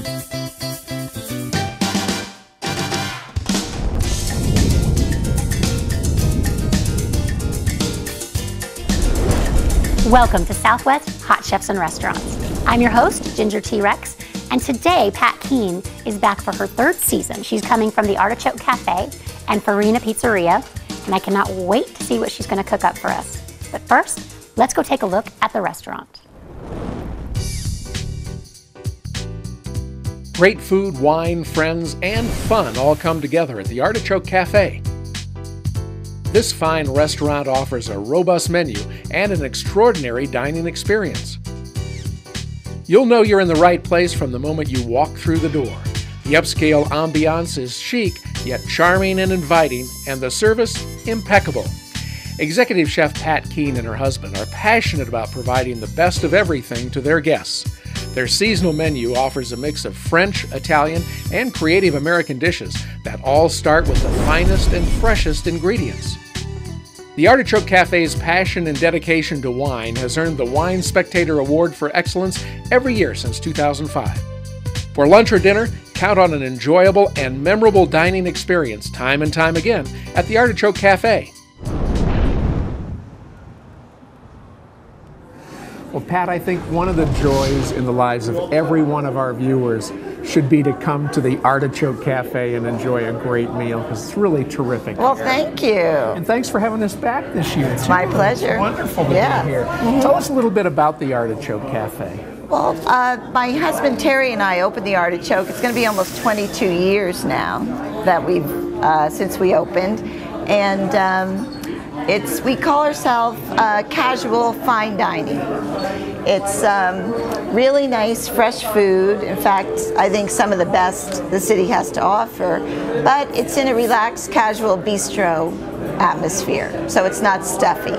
Welcome to Southwest Hot Chefs and Restaurants. I'm your host, Ginger T-Rex, and today Pat Keene is back for her third season. She's coming from the Artichoke Cafe and Farina Pizzeria, and I cannot wait to see what she's going to cook up for us. But first, let's go take a look at the restaurant. Great food, wine, friends, and fun all come together at the Artichoke Cafe. This fine restaurant offers a robust menu and an extraordinary dining experience. You'll know you're in the right place from the moment you walk through the door. The upscale ambiance is chic, yet charming and inviting, and the service impeccable. Executive Chef Pat Keene and her husband are passionate about providing the best of everything to their guests. Their seasonal menu offers a mix of French, Italian, and creative American dishes that all start with the finest and freshest ingredients. The Artichoke Cafe's passion and dedication to wine has earned the Wine Spectator Award for Excellence every year since 2005. For lunch or dinner, count on an enjoyable and memorable dining experience time and time again at the Artichoke Cafe. Well, Pat, I think one of the joys in the lives of every one of our viewers should be to come to the Artichoke Cafe and enjoy a great meal, because it's really terrific. Well, here. thank you. And thanks for having us back this year. It's my pleasure. It's wonderful to be here. Tell us a little bit about the Artichoke Cafe. Well, my husband Terry and I opened the Artichoke. It's going to be almost 22 years now that we've since we opened, and we call ourselves casual fine dining. It's really nice, fresh food. In fact, I think some of the best the city has to offer. But it's in a relaxed, casual bistro atmosphere, so it's not stuffy.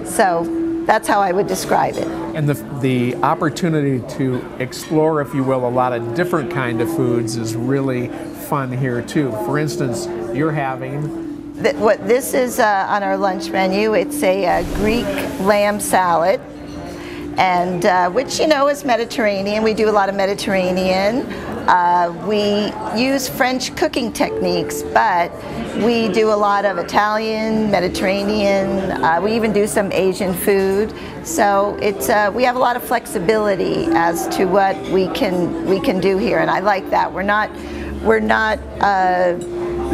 So that's how I would describe it. And the opportunity to explore, if you will, a lot of different kind of foods is really fun here too. For instance, you're having what this is on our lunch menu. It's a Greek lamb salad, and which you know is Mediterranean. We do a lot of Mediterranean. We use French cooking techniques, but we do a lot of Italian, Mediterranean. We even do some Asian food. So it's we have a lot of flexibility as to what we can do here, and I like that. We're not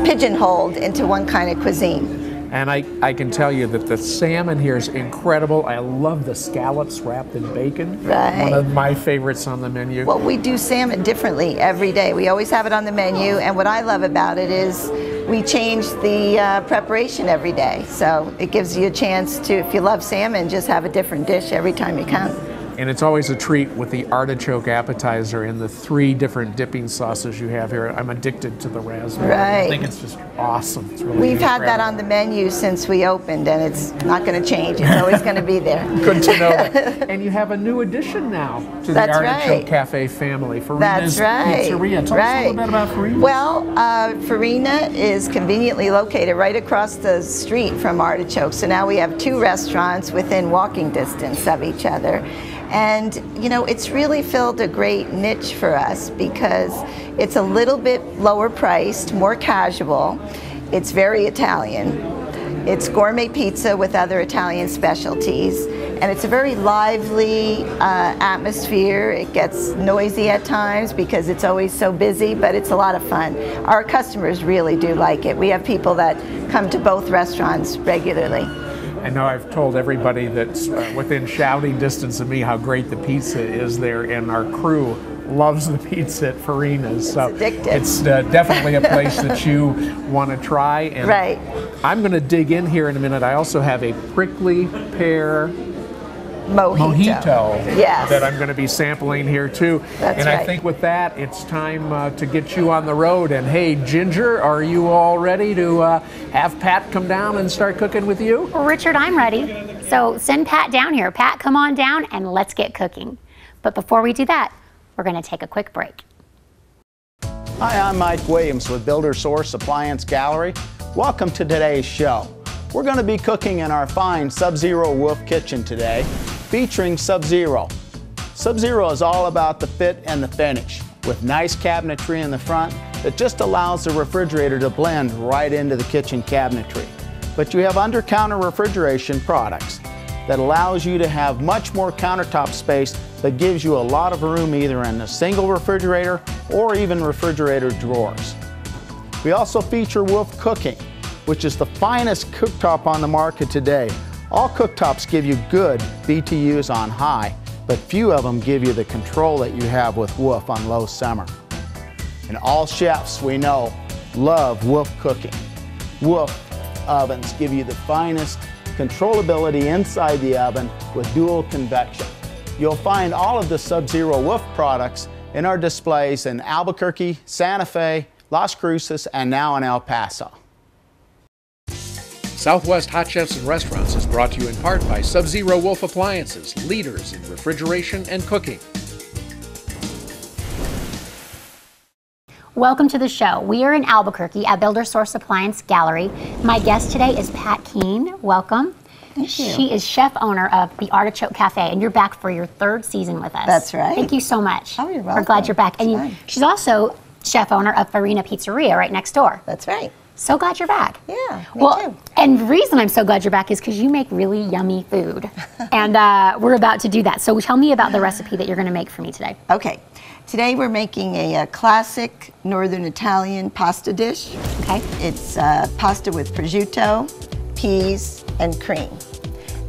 pigeonholed into one kind of cuisine. And I can tell you that the salmon here is incredible. I love the scallops wrapped in bacon. Right. One of my favorites on the menu. Well, we do salmon differently every day. We always have it on the menu, and what I love about it is we change the preparation every day. So it gives you a chance to, if you love salmon, just have a different dish every time you come. And it's always a treat with the artichoke appetizer and the 3 different dipping sauces you have here. I'm addicted to the raspberry. Right. I think it's just awesome. It's really We've incredible. had that on the menu since we opened, and it's not going to change. It's always going to be there. Good to know that. And you have a new addition now to the Artichoke Cafe family, Farina's Pizzeria. Tell us a little bit about Farina. Well, Farina is conveniently located right across the street from Artichoke. So now we have 2 restaurants within walking distance of each other. And, you know, it's really filled a great niche for us because it's a little bit lower priced, more casual. It's very Italian. It's gourmet pizza with other Italian specialties. And it's a very lively atmosphere. It gets noisy at times because it's always so busy, but it's a lot of fun. Our customers really do like it. We have people that come to both restaurants regularly. I know I've told everybody that's within shouting distance of me how great the pizza is there, and our crew loves the pizza at Farina's. So it's addictive. It's definitely a place that you want to try. And right. I'm going to dig in here in a minute. I also have a prickly pear mojito. Yes. That I'm going to be sampling here too. That's and right. I think with that, it's time to get you on the road. And hey, Ginger, are you all ready to have Pat come down and start cooking with you? Richard, I'm ready. So send Pat down here. Pat, come on down and let's get cooking. But before we do that, we're going to take a quick break. Hi, I'm Mike Williams with Builder Source Appliance Gallery. Welcome to today's show. We're going to be cooking in our fine Sub-Zero Wolf kitchen today, featuring Sub-Zero. Sub-Zero is all about the fit and the finish. with nice cabinetry in the front that just allows the refrigerator to blend right into the kitchen cabinetry. But you have under-counter refrigeration products that allows you to have much more countertop space that gives you a lot of room either in a single refrigerator or even refrigerator drawers. We also feature Wolf Cooking, which is the finest cooktop on the market today. All cooktops give you good BTUs on high, but few of them give you the control that you have with Wolf on low simmer. And all chefs we know love Wolf Cooking. Wolf ovens give you the finest controllability inside the oven with dual convection. You'll find all of the Sub-Zero Wolf products in our displays in Albuquerque, Santa Fe, Las Cruces, and now in El Paso. Southwest Hot Chefs and Restaurants is brought to you in part by Sub-Zero Wolf Appliances, leaders in refrigeration and cooking. Welcome to the show. We are in Albuquerque at Builder Source Appliance Gallery. My guest today is Pat Keene. Welcome. Thank you. She is chef owner of the Artichoke Cafe, and you're back for your third season with us. That's right. Thank you so much. Oh, you're We're welcome. glad you're back. And she's also chef owner of Farina Pizzeria right next door. That's right. So glad you're back. Yeah, me too. And the reason I'm so glad you're back is because you make really yummy food. And we're about to do that. So tell me about the recipe that you're going to make for me today. Okay. Today we're making a classic Northern Italian pasta dish. Okay. It's pasta with prosciutto, peas, and cream.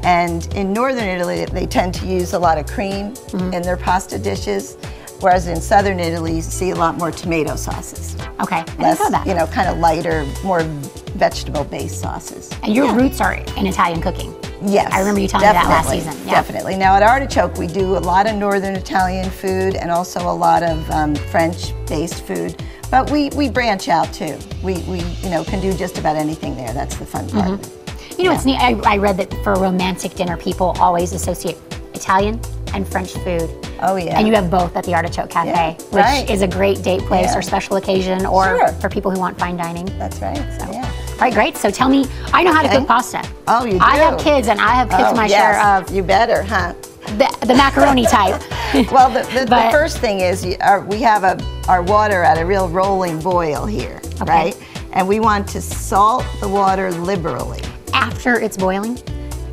And in Northern Italy, they tend to use a lot of cream in their pasta dishes, whereas in Southern Italy, you see a lot more tomato sauces. Okay, I Less, didn't know that. you know, kind of lighter, more vegetable-based sauces. And your roots are in Italian cooking. Yes. I remember you telling me that last season. Yeah. Definitely. Now at Artichoke, we do a lot of Northern Italian food and also a lot of French-based food. But we branch out too. We can do just about anything there. That's the fun part of it. You know, it's neat. I read that for a romantic dinner, people always associate Italian and French food. Oh, yeah. And you have both at the Artichoke Cafe, which is a great date place or special occasion or for people who want fine dining. That's right. So, yeah. All right, great. So tell me, I know how to cook pasta. Oh, you do? I have kids, and I have cooked my share of You better, huh? the macaroni type. Well, the first thing is we have our water at a real rolling boil here, right? And we want to salt the water liberally. After it's boiling?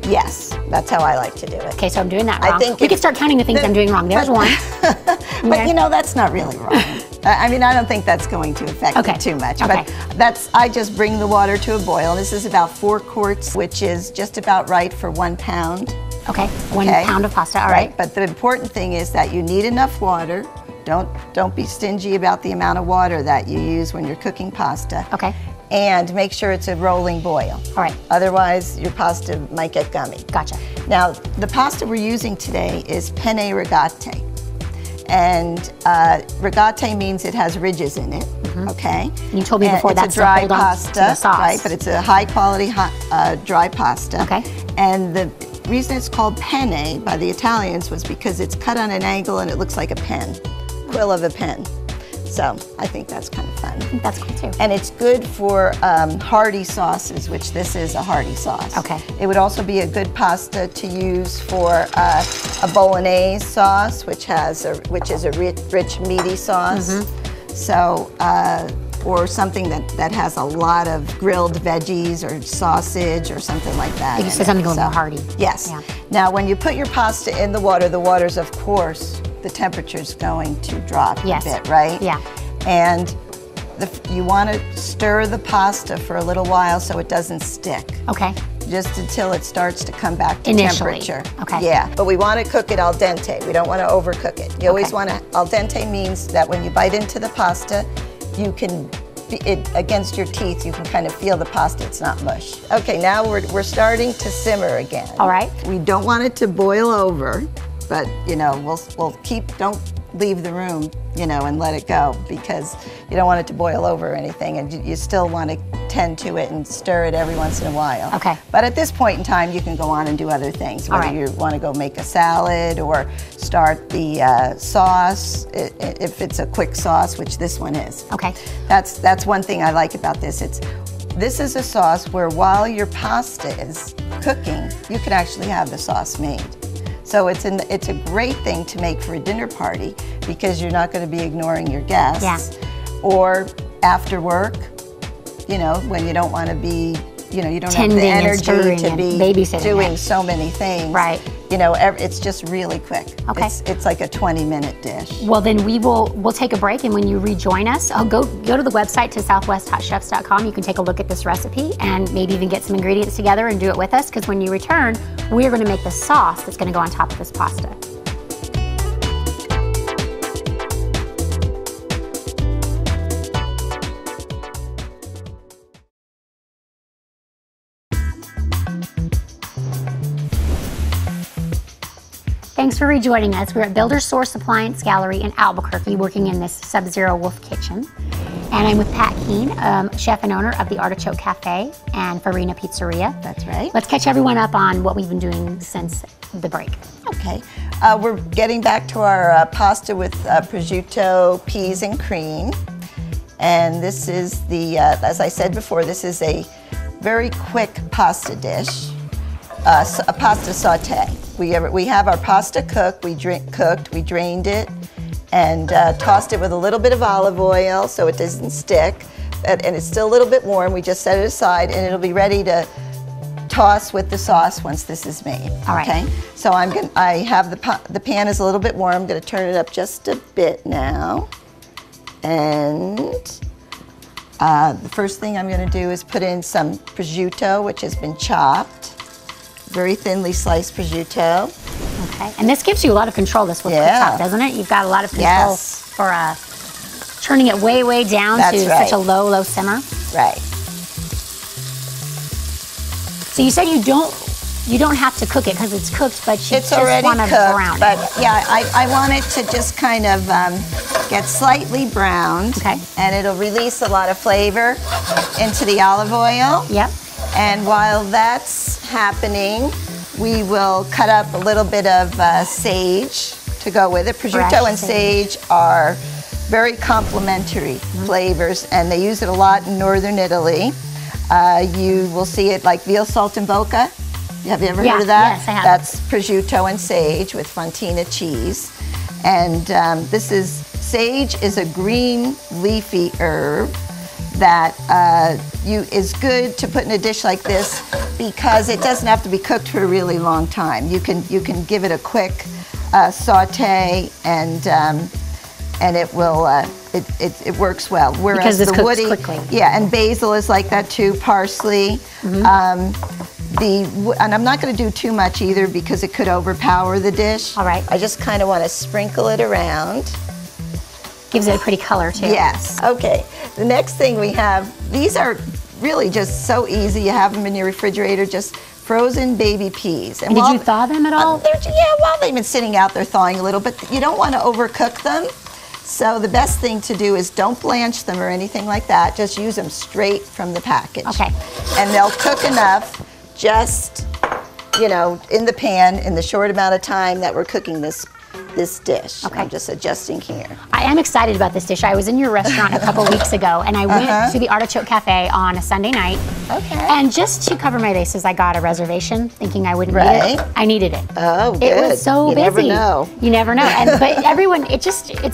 Yes, that's how I like to do it. Okay, so I'm doing that wrong. I think we could start counting the things I'm doing wrong. There's one. But you know, that's not really wrong. I mean, I don't think that's going to affect it too much. But I just bring the water to a boil. This is about 4 quarts, which is just about right for 1 pound. Okay, 1 pound of pasta, all right. But the important thing is that you need enough water. Don't be stingy about the amount of water that you use when you're cooking pasta. Okay. And make sure it's a rolling boil. All right. Otherwise, your pasta might get gummy. Gotcha. Now, the pasta we're using today is penne rigate. And rigate means it has ridges in it, okay? You told me before that's that's a dry to hold on to pasta, the sauce. right? But it's a high quality dry pasta. Okay. And the reason it's called penne by the Italians was because it's cut on an angle and it looks like a pen, quill of a pen. So I think that's kind of fun. I think that's cool too. And it's good for hearty sauces, which this is a hearty sauce. Okay. It would also be a good pasta to use for a bolognese sauce, which is a rich meaty sauce. So, or something that has a lot of grilled veggies or sausage or something like that. You said something a little more hearty. Yes. Yeah. Now, when you put your pasta in the water's, of course, the temperature's going to drop a bit, right? Yeah. And you want to stir the pasta for a little while so it doesn't stick. Okay. Just until it starts to come back to Initially. temperature. Okay. Yeah, but we want to cook it al dente. We don't want to overcook it. You always want to, al dente means that when you bite into the pasta, you can, against your teeth, you can kind of feel the pasta, it's not mush. Okay, now we're starting to simmer again. All right. We don't want it to boil over, but you know, we'll don't leave the room, you know, and let it go because you don't want it to boil over or anything, and you still want to tend to it and stir it every once in a while. Okay. But at this point in time, you can go on and do other things, whether you want to go make a salad or start the sauce, if it's a quick sauce, which this one is. Okay. That's one thing I like about this. This is a sauce where while your pasta is cooking, you could actually have the sauce made. So it's a great thing to make for a dinner party because you're not going to be ignoring your guests. Yeah. Or after work, you know, when you don't want to be, you know, you don't have the energy to be doing so many things. Right. You know, it's just really quick. Okay. It's like a 20-minute dish. Well, then we'll take a break, and when you rejoin us, I'll go to the website to southwesthotchefs.com. You can take a look at this recipe and maybe even get some ingredients together and do it with us, because when you return, we're going to make the sauce that's going to go on top of this pasta. Thanks for rejoining us. We're at Builder's Source Appliance Gallery in Albuquerque, working in this Sub-Zero Wolf kitchen. And I'm with Pat Keene, chef and owner of the Artichoke Cafe and Farina Pizzeria. That's right. Let's catch everyone up on what we've been doing since the break. Okay. We're getting back to our pasta with prosciutto, peas, and cream. And this is the, as I said before, this is a very quick pasta dish, a pasta saute. We have our pasta cooked, we drained it, and tossed it with a little bit of olive oil so it doesn't stick, and it's still a little bit warm. We just set it aside, and it'll be ready to toss with the sauce once this is made. All right. Okay. So I have the pan is a little bit warm. I'm going to turn it up just a bit now, and the first thing I'm going to do is put in some prosciutto, which has been chopped. Very thinly sliced prosciutto. Okay, and this gives you a lot of control, this will cook up, doesn't it? You've got a lot of control for turning it way, way down to such a low, low simmer. Right. So you said you don't have to cook it because it's cooked, but you just want to brown it. But yeah, I want it to just kind of get slightly browned. Okay. And it'll release a lot of flavor into the olive oil. Yep. And while that's happening, we will cut up a little bit of sage to go with it. Prosciutto and sage are very complementary flavors, and they use it a lot in northern Italy. You will see it like veal saltimbocca. Have you ever heard of that? Yes, I have. That's prosciutto and sage with fontina cheese. And sage is a green leafy herb that is good to put in a dish like this because it doesn't have to be cooked for a really long time. You can give it a quick saute, and it will it works well. Whereas because this cooks quickly. Yeah, and basil is like that too. Parsley. And I'm not going to do too much either because it could overpower the dish. All right. I just kind of want to sprinkle it around. Gives it a pretty color too. Yes. Okay. The next thing we have, these are really just so easy. You have them in your refrigerator, just frozen baby peas. And did you thaw them at all? Well, they've been sitting out there thawing a little, but you don't want to overcook them. So the best thing to do is don't blanch them or anything like that. Just use them straight from the package. Okay. And they'll cook enough just, you know, in the pan in the short amount of time that we're cooking this dish. Okay. I'm just adjusting here. I am excited about this dish. I was in your restaurant a couple weeks ago, and I went to the Artichoke Cafe on a Sunday night. Okay. And just to cover my bases, I got a reservation, thinking I wouldn't need it. I needed it. Oh, good. It was so busy. You never know. You never know. But everyone, it's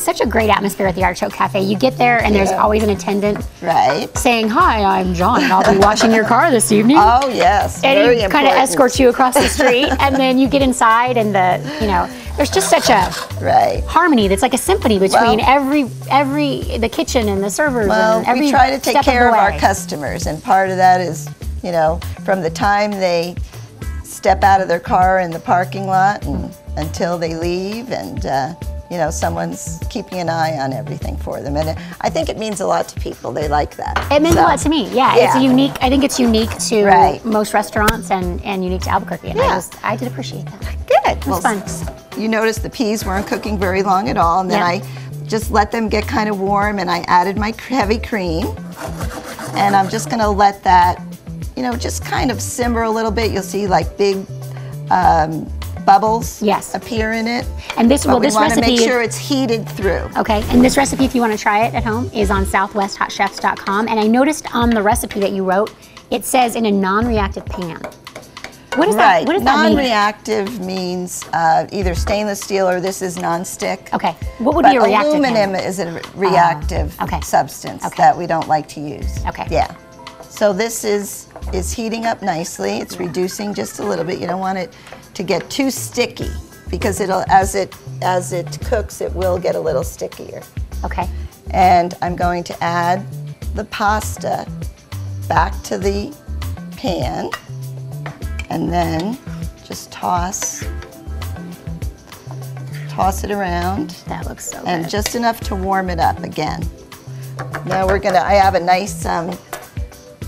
such a great atmosphere at the Artichoke Cafe. You get there, and there's always an attendant saying, "Hi, I'm John, and I'll be washing your car this evening." Oh, yes. And very he kind of escorts you across the street, and then you get inside, and there's just such a harmony that's like a symphony between the kitchen and the servers and every we try to take care of our way. Customers, and part of that is, from the time they step out of their car in the parking lot and until they leave, and someone's keeping an eye on everything for them, and I think it means a lot to people. They like that. It means a lot to me. Yeah, it's unique. I think it's unique to most restaurants and unique to Albuquerque. And I did appreciate that. Good. It was fun. You noticed the peas weren't cooking very long at all, and then I just let them get kind of warm, and I added my heavy cream, and I'm just going to let that, just kind of simmer a little bit. You'll see like big bubbles appear in it. And this we want to recipe, make sure it's heated through. Okay, and this recipe, if you want to try it at home, is on southwesthotchefs.com. And I noticed on the recipe that you wrote, it says in a non-reactive pan. What is right. that? What does that mean? Non-reactive means either stainless steel or this is non-stick. Okay. What would be a reactive? Aluminum is a reactive substance that we don't like to use. Okay. Yeah. So this is heating up nicely. It's reducing just a little bit. You don't want it to get too sticky because it'll as it cooks, it will get a little stickier. Okay. And I'm going to add the pasta back to the pan and then just toss it around. That looks so and good. just enough to warm it up again. Now I have a nice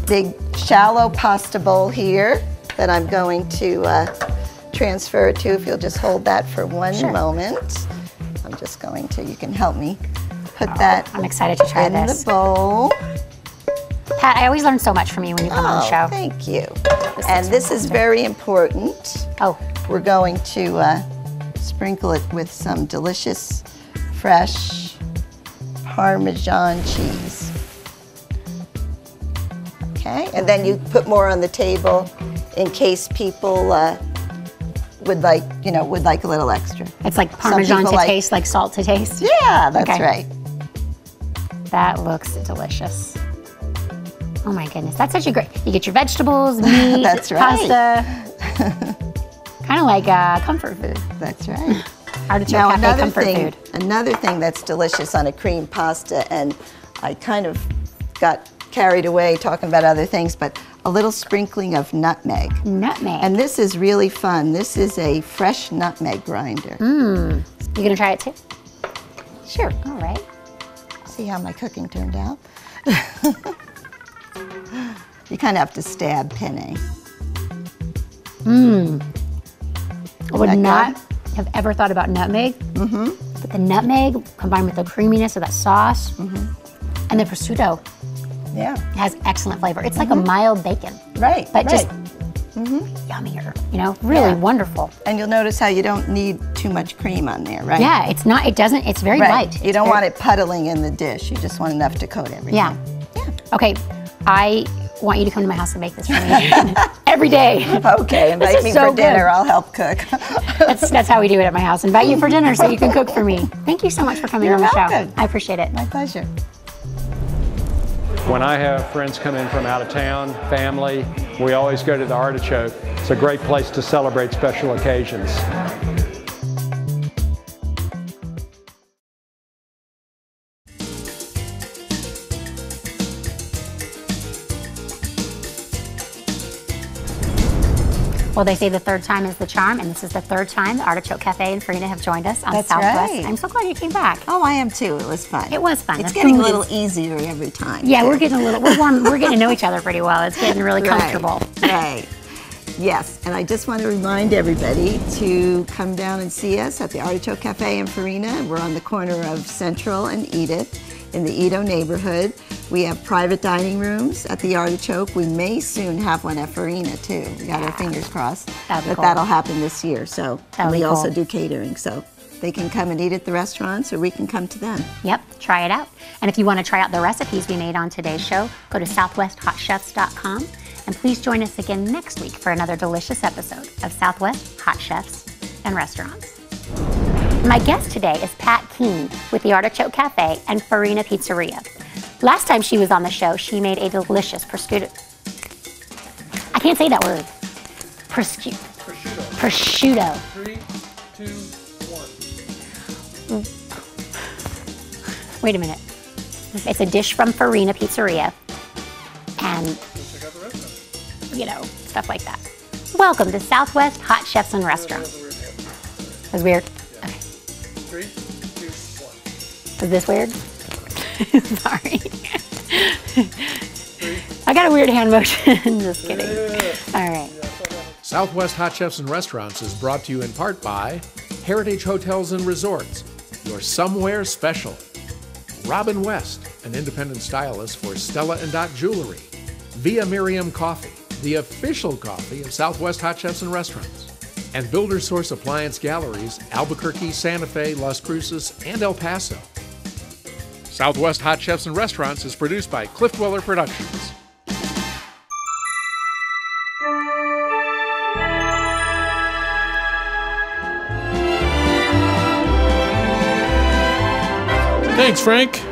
big shallow pasta bowl here that I'm going to transfer it to. If you'll just hold that for one moment. I'm just going to, you can help me put that I'm excited to try in this. the bowl. Pat, I always learn so much from you when you come on the show. Thank you. This is very important. Oh. We're going to sprinkle it with some delicious, fresh Parmesan cheese. Okay, and then you put more on the table in case people would like a little extra. It's like Parmesan to taste, like salt to taste? Yeah, that's right. That looks delicious. Oh my goodness, that's such a great, you get your vegetables, meat, That's right. pasta. Kind of like comfort food. That's right. Artichoke Cafe comfort food. Another thing that's delicious on a cream pasta, and I kind of got carried away talking about other things, but a little sprinkling of nutmeg. Nutmeg. And this is really fun. This is a fresh nutmeg grinder. You gonna try it too? Sure. All right. See how my cooking turned out? You kind of have to stab penne. I would not have ever thought about nutmeg, but the nutmeg combined with the creaminess of that sauce and the prosciutto has excellent flavor. It's like a mild bacon. Right, but just yummier, really wonderful. And you'll notice how you don't need too much cream on there, right? Yeah, it's very light. You don't want it puddling in the dish. You just want enough to coat everything. Yeah. Okay, I want you to come to my house and make this for me every day. Okay, invite me for dinner. I'll help cook. That's how we do it at my house. Invite you for dinner so you can cook for me. Thank you so much for coming on the show. Welcome. I appreciate it. My pleasure. When I have friends come in from out of town, family, we always go to the Artichoke. It's a great place to celebrate special occasions. Well, they say the third time is the charm, and this is the third time the Artichoke Cafe and Farina have joined us on That's Southwest. right. I'm so glad you came back. Oh, I am too. It was fun. It was fun. It's The getting a food little is- easier every time. Yeah, too. we're getting a little, we're getting to know each other pretty well. It's getting really comfortable. Right. Yes, and I just want to remind everybody to come down and see us at the Artichoke Cafe in Farina. We're on the corner of Central and Edith in the Edo neighborhood. We have private dining rooms at the Artichoke. We may soon have one at Farina too. We got our fingers crossed That'd be that cool. that'll happen this year. So That'd be we also cool. do catering, so they can come and eat at the restaurants or we can come to them. Yep, try it out. And if you want to try out the recipes we made on today's show, go to southwesthotchefs.com. And please join us again next week for another delicious episode of Southwest Hot Chefs and Restaurants. My guest today is Pat Keene with the Artichoke Cafe and Farina Pizzeria. Last time she was on the show, she made a delicious prosciutto. I can't say that word. Prosciutto. Prosciutto. 3, 2, 1. Wait a minute. It's a dish from Farina Pizzeria. And stuff like that. Welcome to Southwest Hot Chefs and Restaurants. Was weird? Okay. 3, 2, 1. Was this weird? Sorry. I got a weird hand motion. Just kidding. All right. Southwest Hot Chefs and Restaurants is brought to you in part by Heritage Hotels and Resorts, your somewhere special. Robin West, an independent stylist for Stella & Dot Jewelry. Via Miriam Coffee, the official coffee of Southwest Hot Chefs and Restaurants. And Builder Source Appliance Galleries, Albuquerque, Santa Fe, Las Cruces, and El Paso. Southwest Hot Chefs and Restaurants is produced by Cliff Dweller Productions. Thanks, Frank.